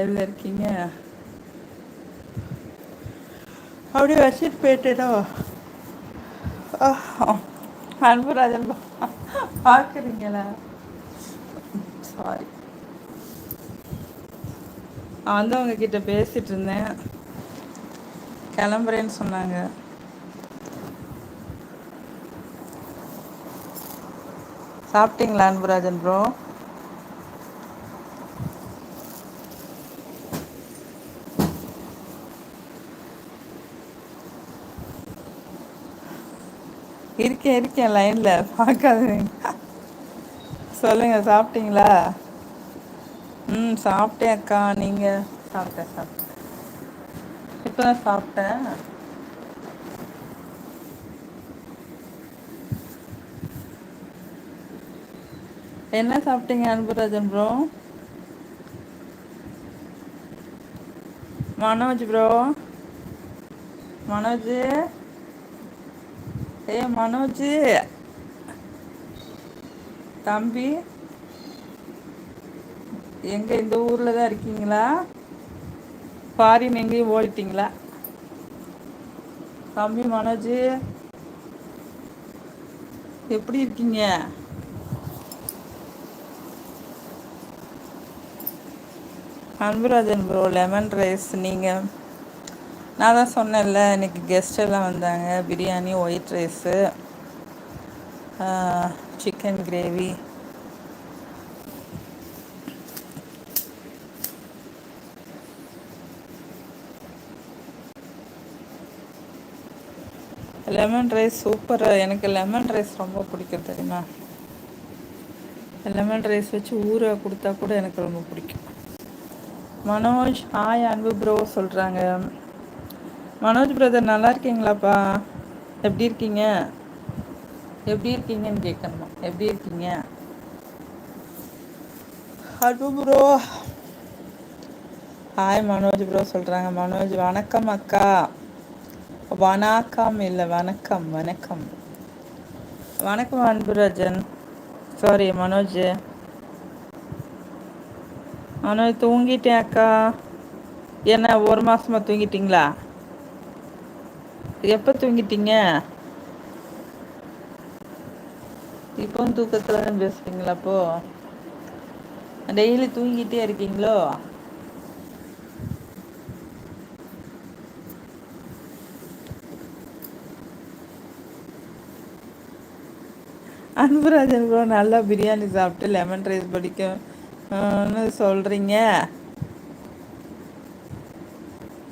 எதில் இருக்கீங்க? அப்படியே வச்சுட்டு போயிட்டேனோ. அன்புராஜன் பார்க்குறீங்களா? சாரி. நான் வந்து உங்ககிட்ட பேசிகிட்டு இருந்தேன், கிளம்புறேன்னு சொன்னாங்க. சாப்பிட்டீங்களா அன்புராஜன் ப்ரோ? இருக்கேன் இருக்கேன் லைனில், பார்க்காதீங்க. சொல்லுங்கள், சாப்பிட்டீங்களா? சாப்பிட்டேன் அக்கா. நீங்கள்? சாப்பிட்டேன். இப்போ தான் சாப்பிட்டேன். என்ன சாப்பிட்டீங்க அன்புராஜன் ப்ரோ? மனோஜ் ப்ரோ, மனோஜ், மனோஜ் தம்பி, எங்கே இந்த ஊரில் தான் இருக்கீங்களா? ஃபாரின் எங்கேயும் ஓடிட்டீங்களா? தம்பி மனோஜ், எப்படி இருக்கீங்க? Anburajan bro, lemon rice. நீங்கள், நான் தான் சொன்னேன்ல, இன்னைக்கு கெஸ்ட் எல்லாம் வந்தாங்க. Biryani, white rice, chicken gravy. Lemon rice சூப்பராக. எனக்கு லெமன் ரைஸ் ரொம்ப பிடிக்கும் தெரியுமா? லெமன் ரைஸ் வச்சு ஊற கொடுத்தா கூட எனக்கு ரொம்ப பிடிக்கும். மனோஜ் ஹாய் அன்பு ப்ரோ சொல்கிறாங்க. மனோஜ் பிரதர் நல்லா இருக்கீங்களாப்பா? எப்படி இருக்கீங்க? எப்படி இருக்கீங்கன்னு கேட்கணுமா? எப்படி இருக்கீங்க அன்பு ப்ரோ? ஹாய் மனோஜ் ப்ரோ சொல்கிறாங்க. மனோஜ் வணக்கம் அக்கா. வணக்கம் இல்லை, வணக்கம் வணக்கம் வணக்கம் அன்புராஜன். சாரி மனோஜ். மனோஜ் தூங்கிட்டேன் அக்கா. என்ன ஒரு மாசமா தூங்கிட்டீங்களா? எப்போ தூங்கிட்டீங்க? இப்போவும் தூக்கத்தில் தான் பேசுறீங்களா? அப்போ டெய்லி தூங்கிட்டே இருக்கீங்களோ? அன்புராஜன் ப்ரோ நல்லா பிரியாணி சாப்பிட்டு லெமன் ரைஸ் பிடிக்கும்னு சொல்கிறீங்க.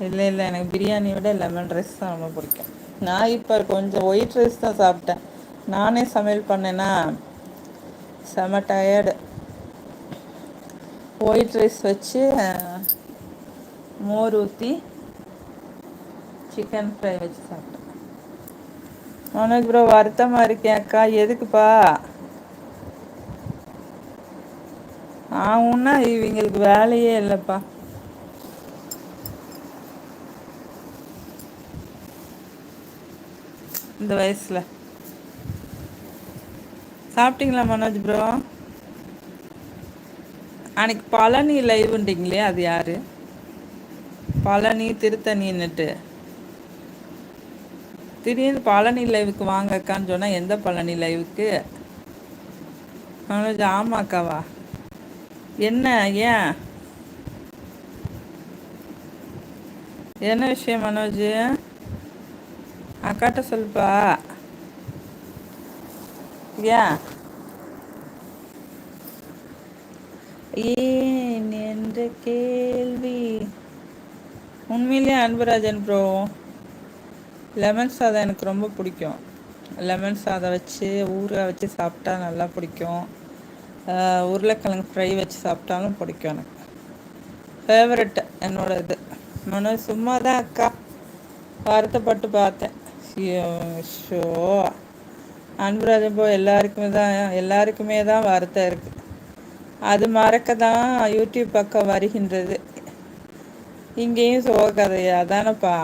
இல்லை இல்லை, எனக்கு பிரியாணியோட லெமன் ரைஸ் தான் ரொம்ப பிடிக்கும். நான் இப்போ கொஞ்சம் ஒயிட் ரைஸ் தான் சாப்பிட்டேன். நானே சமையல் பண்ணேன்னா செம டயர்டு. ஒயிட் ரைஸ் வச்சு மோர் ஊற்றி சிக்கன் ஃப்ரை வச்சு சாப்பிட்டேன். மனோஜ் ப்ரோ வருத்தமாக இருக்கேன் அக்கா. எதுக்குப்பா? ஆகுன்னா இவங்களுக்கு வேலையே இல்லைப்பா. இந்த வயசில் சாப்பிட்டீங்களா மனோஜ் ப்ரோ? அன்னைக்கு பழனி லைவ்ன்றீங்களே, அது யாரு? பழனி திருத்தணின்னுட்டு திடீர்னு பழனி லைவுக்கு வாங்கக்கான்னு சொன்னால் எந்த பழனி லைவுக்கு? மனோஜ் ஆமாக்காவா? என்ன, ஏன், என்ன விஷயம் மனோஜ்? அக்காட்ட சொல்லுப்பா. ஏன் ஏன் என்ற கேள்வி. உண்மையிலேயே அன்புராஜன் ப்ரோ, லெமன் சாதம் எனக்கு ரொம்ப பிடிக்கும். லெமன் சாதம் வச்சு ஊற வச்சு சாப்பிட்டா நல்லா பிடிக்கும். உருளைக்கிழங்கு ஃப்ரை வச்சு சாப்பிட்டாலும் பிடிக்கும். எனக்கு ஃபேவரட் என்னோட இது. மனோஜ் சும்மா தான் அக்கா, வருத்தப்பட்டு பார்த்தேன். ஷோ அன்புராஜன் ப்ரோ, எல்லாருக்குமே தான் வருத்தம் இருக்குது. அது மறக்க தான் யூடியூப் பக்கம் வருகின்றது. இங்கேயும் சோகதையா தானப்பா.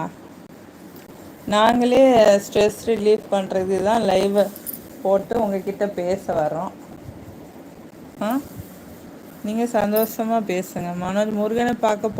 நாங்களே ஸ்ட்ரெஸ் ரிலீஃப் பண்ணுறது தான் லைவ் போட்டு உங்ககிட்ட பேச வரோம். நீங்கள் சந்தோஷமாக பேசுங்க. மனோஜ் முருகனை பார்க்க